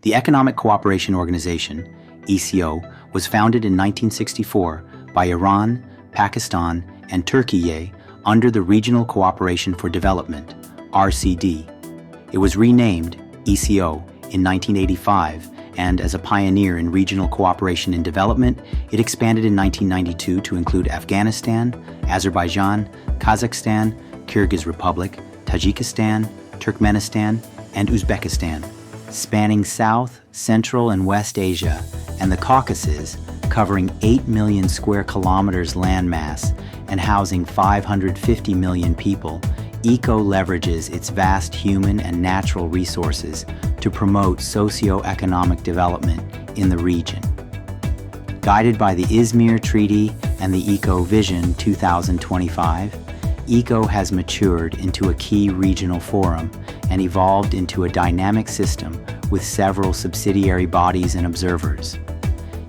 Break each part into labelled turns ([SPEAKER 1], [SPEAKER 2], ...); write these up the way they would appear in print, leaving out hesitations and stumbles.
[SPEAKER 1] The Economic Cooperation Organization, ECO, was founded in 1964 by Iran, Pakistan, and Turkey under the Regional Cooperation for Development, RCD. It was renamed ECO in 1985, and as a pioneer in regional cooperation and development, it expanded in 1992 to include Afghanistan, Azerbaijan, Kazakhstan, Kyrgyz Republic, Tajikistan, Turkmenistan, and Uzbekistan, spanning South, Central, and West Asia, and the Caucasus, covering 8 million square kilometers landmass and housing 550 million people. ECO leverages its vast human and natural resources to promote socio-economic development in the region. Guided by the Izmir Treaty and the ECO Vision 2025, ECO has matured into a key regional forum and evolved into a dynamic system with several subsidiary bodies and observers.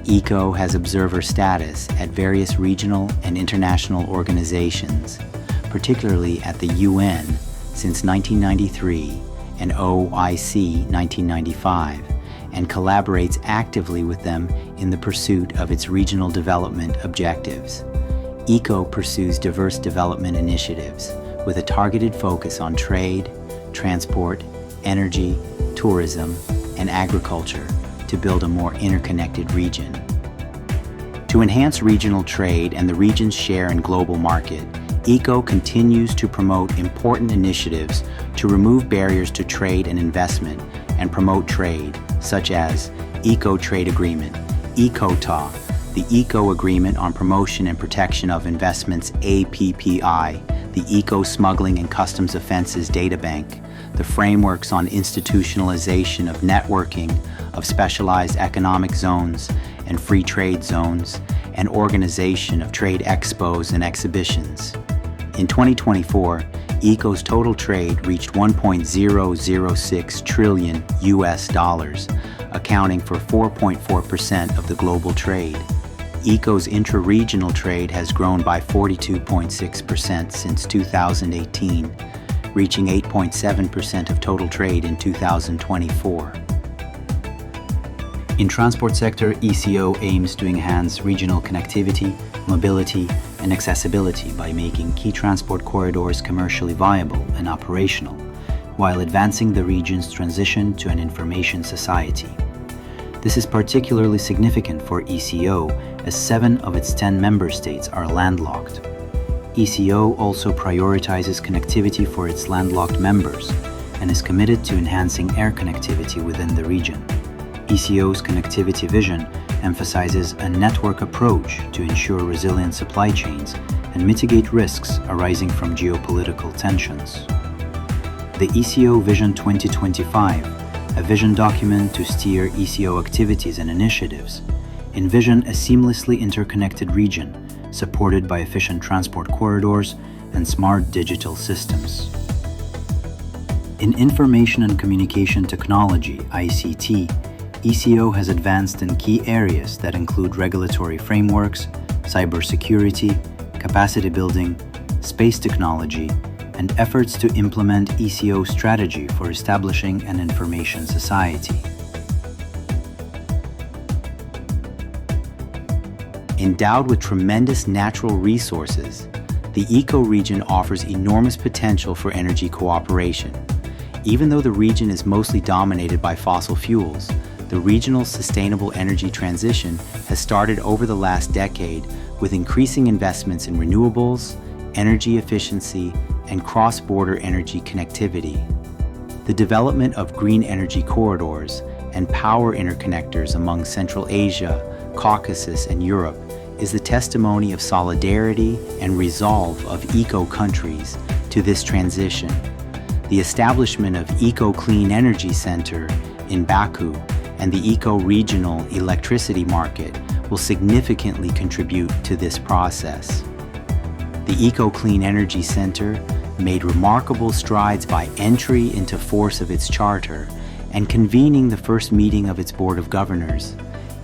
[SPEAKER 1] ECO has observer status at various regional and international organizations, particularly at the UN since 1993 and OIC 1995, and collaborates actively with them in the pursuit of its regional development objectives. ECO pursues diverse development initiatives with a targeted focus on trade, transport, energy, tourism, and agriculture to build a more interconnected region. To enhance regional trade and the region's share in global market, ECO continues to promote important initiatives to remove barriers to trade and investment and promote trade, such as ECO Trade Agreement, ECOTA, the ECO Agreement on Promotion and Protection of Investments APPI, the ECO Smuggling and Customs Offenses Databank, the frameworks on institutionalization of networking of specialized economic zones and free trade zones, and organization of trade expos and exhibitions. In 2024, ECO's total trade reached $1.006 trillion US dollars, accounting for 4.4% of the global trade. ECO's intra-regional trade has grown by 42.6% since 2018, reaching 8.7% of total trade in 2024. In transport sector, ECO aims to enhance regional connectivity, mobility, and accessibility by making key transport corridors commercially viable and operational, while advancing the region's transition to an information society. This is particularly significant for ECO, as 7 of its 10 member states are landlocked. ECO also prioritizes connectivity for its landlocked members and is committed to enhancing air connectivity within the region. ECO's connectivity vision emphasizes a network approach to ensure resilient supply chains and mitigate risks arising from geopolitical tensions. The ECO Vision 2025, a vision document to steer ECO activities and initiatives, envision a seamlessly interconnected region supported by efficient transport corridors and smart digital systems. In Information and Communication Technology, ICT, ECO has advanced in key areas that include regulatory frameworks, cybersecurity, capacity building, space technology, and efforts to implement ECO strategy for establishing an information society. Endowed with tremendous natural resources, the ECO region offers enormous potential for energy cooperation. Even though the region is mostly dominated by fossil fuels, the regional sustainable energy transition has started over the last decade with increasing investments in renewables, energy efficiency, and cross-border energy connectivity. The development of green energy corridors and power interconnectors among Central Asia, Caucasus, and Europe is the testimony of solidarity and resolve of ECO countries to this transition. The establishment of ECO Clean Energy Center in Baku and the ECO Regional Electricity Market will significantly contribute to this process. The ECO Clean Energy Center made remarkable strides by entry into force of its charter and convening the first meeting of its Board of Governors.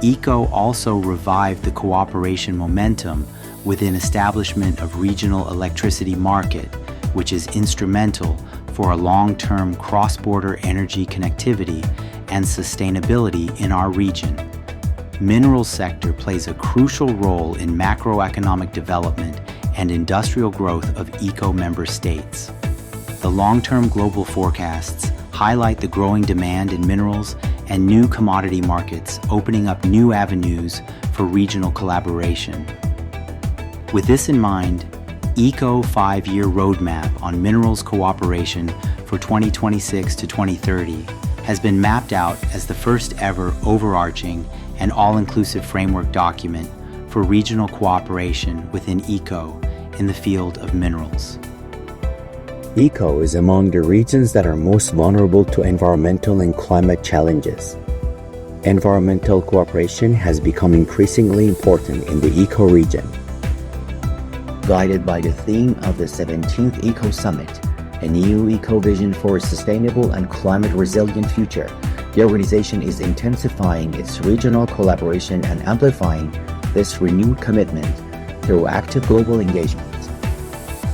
[SPEAKER 1] ECO also revived the cooperation momentum within establishment of regional electricity market, which is instrumental for a long-term cross-border energy connectivity and sustainability in our region. Minerals sector plays a crucial role in macroeconomic development and industrial growth of ECO member states. The long-term global forecasts highlight the growing demand in minerals and new commodity markets, opening up new avenues for regional collaboration. With this in mind, ECO 5-year roadmap on minerals cooperation for 2026 to 2030 has been mapped out as the first ever overarching and all-inclusive framework document for regional cooperation within ECO in the field of minerals.
[SPEAKER 2] ECO is among the regions that are most vulnerable to environmental and climate challenges. Environmental cooperation has become increasingly important in the ECO region. Guided by the theme of the 17th ECO Summit, a new ECO vision for a sustainable and climate-resilient future, the organization is intensifying its regional collaboration and amplifying this renewed commitment through active global engagement.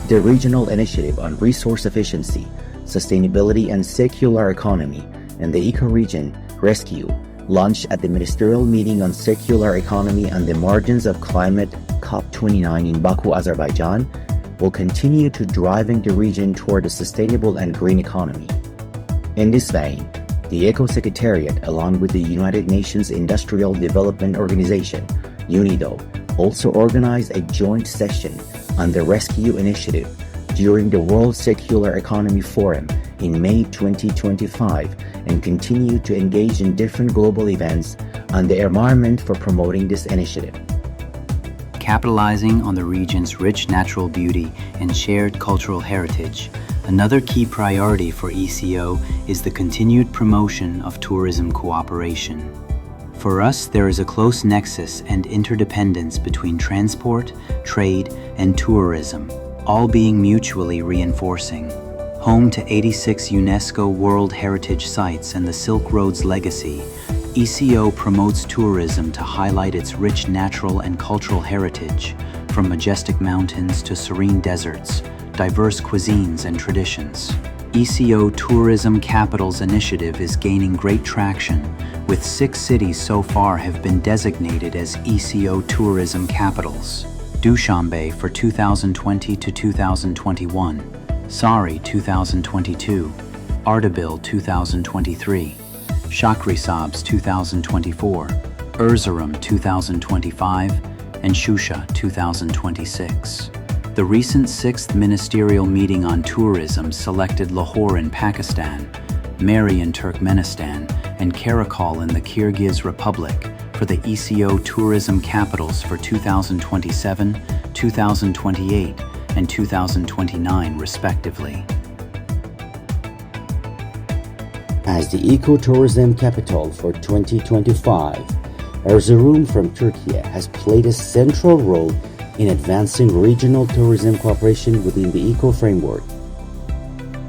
[SPEAKER 2] The Regional Initiative on Resource Efficiency, Sustainability and Circular Economy in the ECO region, RESCUE, launched at the Ministerial Meeting on Circular Economy and the Margins of Climate COP29 in Baku, Azerbaijan, will continue to driving the region toward a sustainable and green economy. In this vein, the ECO Secretariat, along with the United Nations Industrial Development Organization, UNIDO, also organized a joint session on the RESCUE initiative during the World Circular Economy Forum in May 2025 and continue to engage in different global events on the environment for promoting this initiative.
[SPEAKER 1] Capitalizing on the region's rich natural beauty and shared cultural heritage, another key priority for ECO is the continued promotion of tourism cooperation. For us, there is a close nexus and interdependence between transport, trade, and tourism, all being mutually reinforcing. Home to 86 UNESCO World Heritage Sites and the Silk Road's legacy, ECO promotes tourism to highlight its rich natural and cultural heritage, from majestic mountains to serene deserts, diverse cuisines and traditions. ECO Tourism Capitals Initiative is gaining great traction, with 6 cities so far have been designated as ECO Tourism Capitals. Dushanbe for 2020 to 2021, Sari 2022, Ardabil 2023, Shakrisabz 2024, Erzurum 2025, and Shusha 2026. The recent 6th Ministerial Meeting on Tourism selected Lahore in Pakistan, Mary in Turkmenistan, and Karakol in the Kyrgyz Republic for the ECO Tourism Capitals for 2027, 2028, and 2029 respectively.
[SPEAKER 2] As the Eco-Tourism Capital for 2025, Erzurum from Turkey has played a central role in advancing regional tourism cooperation within the ECO framework.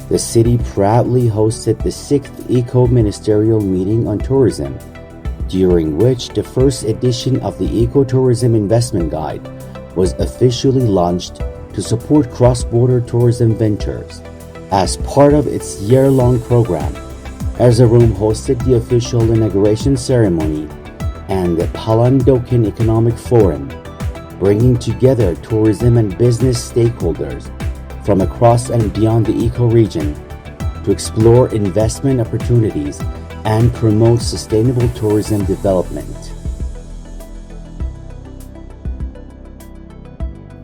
[SPEAKER 2] The city proudly hosted the 6th ECO Ministerial Meeting on Tourism, during which the first edition of the Eco-Tourism Investment Guide was officially launched to support cross-border tourism ventures. As part of its year-long program, Erzurum hosted the official inauguration ceremony and the Palandöken Economic Forum, bringing together tourism and business stakeholders from across and beyond the ECO region to explore investment opportunities and promote sustainable tourism development.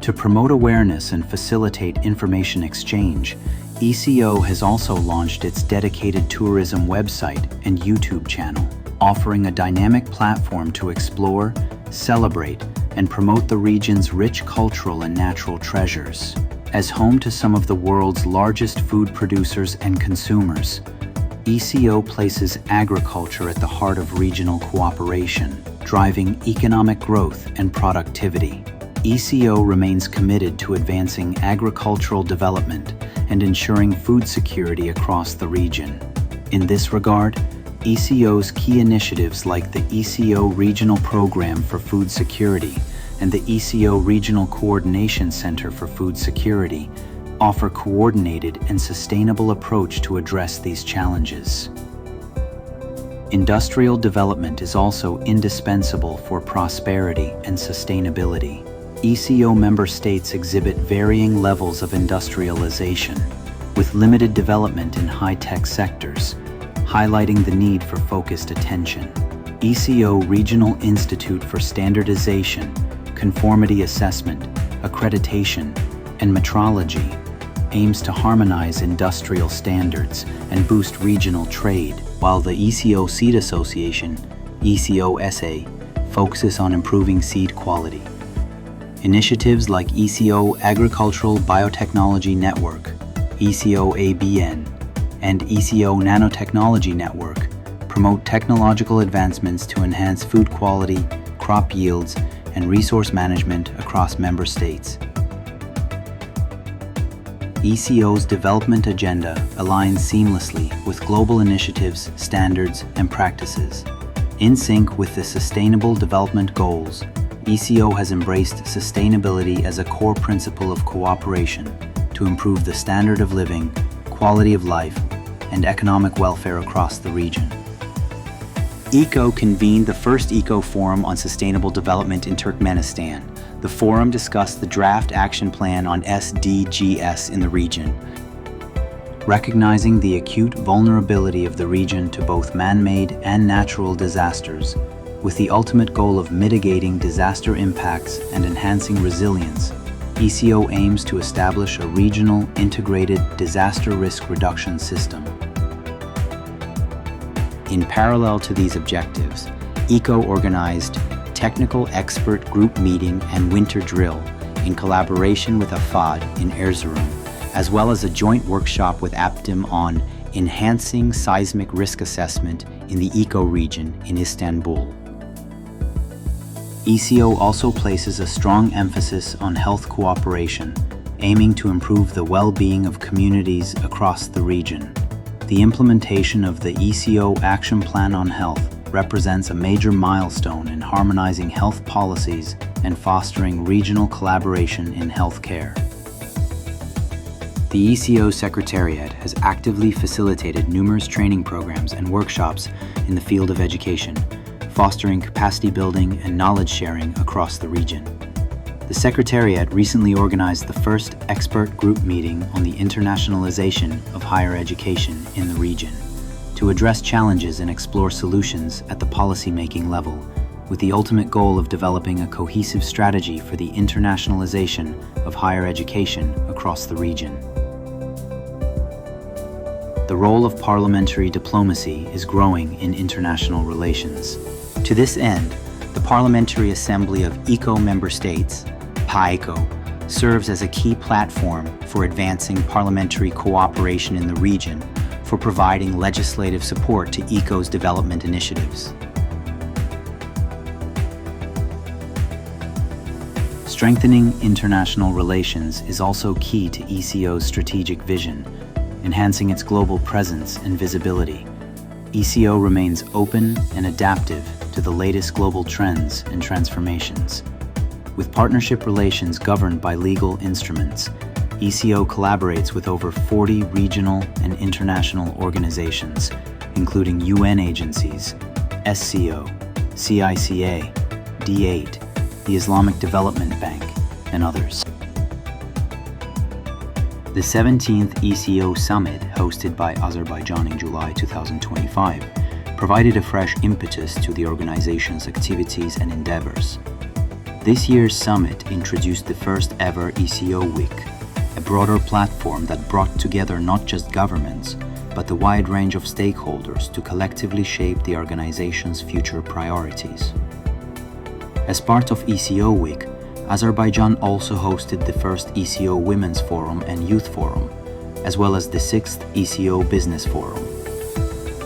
[SPEAKER 1] To promote awareness and facilitate information exchange, ECO has also launched its dedicated tourism website and YouTube channel, offering a dynamic platform to explore, celebrate, and promote the region's rich cultural and natural treasures. As home to some of the world's largest food producers and consumers, ECO places agriculture at the heart of regional cooperation, driving economic growth and productivity. ECO remains committed to advancing agricultural development and ensuring food security across the region. In this regard, ECO's key initiatives like the ECO Regional Program for Food Security and the ECO Regional Coordination Center for Food Security offer coordinated and sustainable approach to address these challenges. Industrial development is also indispensable for prosperity and sustainability. ECO member states exhibit varying levels of industrialization, with limited development in high-tech sectors, highlighting the need for focused attention. ECO Regional Institute for Standardization, Conformity Assessment, Accreditation, and Metrology aims to harmonize industrial standards and boost regional trade, while the ECO Seed Association, ECO-SA, focuses on improving seed quality. Initiatives like ECO Agricultural Biotechnology Network, ECO-ABN, and ECO Nanotechnology Network promote technological advancements to enhance food quality, crop yields, and resource management across member states. ECO's development agenda aligns seamlessly with global initiatives, standards, and practices. In sync with the Sustainable Development Goals, ECO has embraced sustainability as a core principle of cooperation to improve the standard of living, quality of life, and economic welfare across the region. ECO convened the first ECO Forum on Sustainable Development in Turkmenistan. The forum discussed the draft action plan on SDGs in the region, recognizing the acute vulnerability of the region to both man-made and natural disasters, with the ultimate goal of mitigating disaster impacts and enhancing resilience. ECO aims to establish a regional, integrated disaster risk reduction system. In parallel to these objectives, ECO organized Technical Expert Group Meeting and Winter Drill in collaboration with AFAD in Erzurum, as well as a joint workshop with APDIM on enhancing seismic risk assessment in the ECO region in Istanbul. ECO also places a strong emphasis on health cooperation, aiming to improve the well-being of communities across the region. The implementation of the ECO Action Plan on Health represents a major milestone in harmonizing health policies and fostering regional collaboration in healthcare. The ECO Secretariat has actively facilitated numerous training programs and workshops in the field of education, fostering capacity building and knowledge sharing across the region. The Secretariat recently organized the first expert group meeting on the internationalization of higher education in the region, to address challenges and explore solutions at the policy-making level, with the ultimate goal of developing a cohesive strategy for the internationalization of higher education across the region. The role of parliamentary diplomacy is growing in international relations. To this end, the Parliamentary Assembly of ECO member states, PAECO, serves as a key platform for advancing parliamentary cooperation in the region, for providing legislative support to ECO's development initiatives. Strengthening international relations is also key to ECO's strategic vision, enhancing its global presence and visibility. ECO remains open and adaptive to the latest global trends and transformations. With partnership relations governed by legal instruments, ECO collaborates with over 40 regional and international organizations, including UN agencies, SCO, CICA, D8, the Islamic Development Bank, and others. The 17th ECO Summit, hosted by Azerbaijan in July 2025, provided a fresh impetus to the organization's activities and endeavors. This year's summit introduced the first ever ECO Week, a broader platform that brought together not just governments, but the wide range of stakeholders to collectively shape the organization's future priorities. As part of ECO Week, Azerbaijan also hosted the first ECO Women's Forum and Youth Forum, as well as the 6th ECO Business Forum.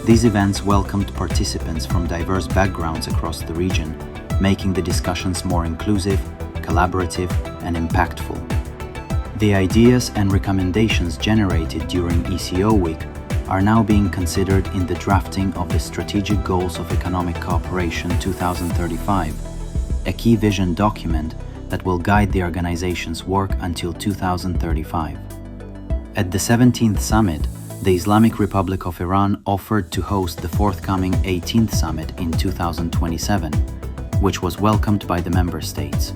[SPEAKER 1] These events welcomed participants from diverse backgrounds across the region, making the discussions more inclusive, collaborative, and impactful. The ideas and recommendations generated during ECO Week are now being considered in the drafting of the Strategic Goals of Economic Cooperation 2035, a key vision document that will guide the organization's work until 2035. At the 17th Summit, The Islamic Republic of Iran offered to host the forthcoming 18th summit in 2027, which was welcomed by the member states.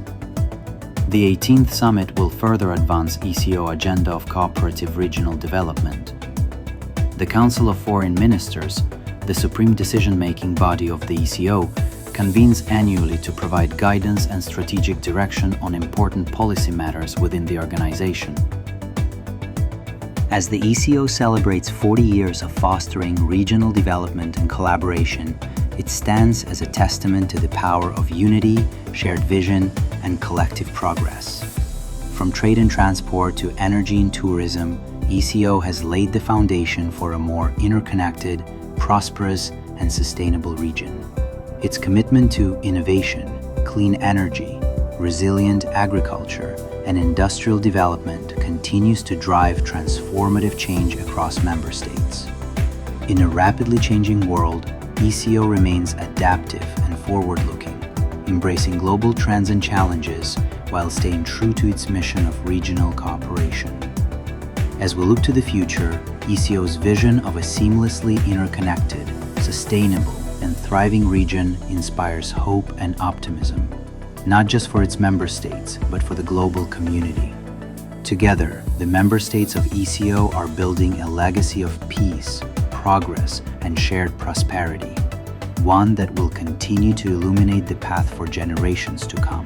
[SPEAKER 1] The 18th summit will further advance ECO agenda of cooperative regional development. The Council of Foreign Ministers, the supreme decision-making body of the ECO, convenes annually to provide guidance and strategic direction on important policy matters within the organization. As the ECO celebrates 40 years of fostering regional development and collaboration, it stands as a testament to the power of unity, shared vision, and collective progress. From trade and transport to energy and tourism, ECO has laid the foundation for a more interconnected, prosperous, and sustainable region. Its commitment to innovation, clean energy, resilient agriculture, and industrial development continues to drive transformative change across member states. In a rapidly changing world, ECO remains adaptive and forward-looking, embracing global trends and challenges while staying true to its mission of regional cooperation. As we look to the future, ECO's vision of a seamlessly interconnected, sustainable, and thriving region inspires hope and optimism, not just for its member states, but for the global community. Together, the member states of ECO are building a legacy of peace, progress, and shared prosperity, one that will continue to illuminate the path for generations to come.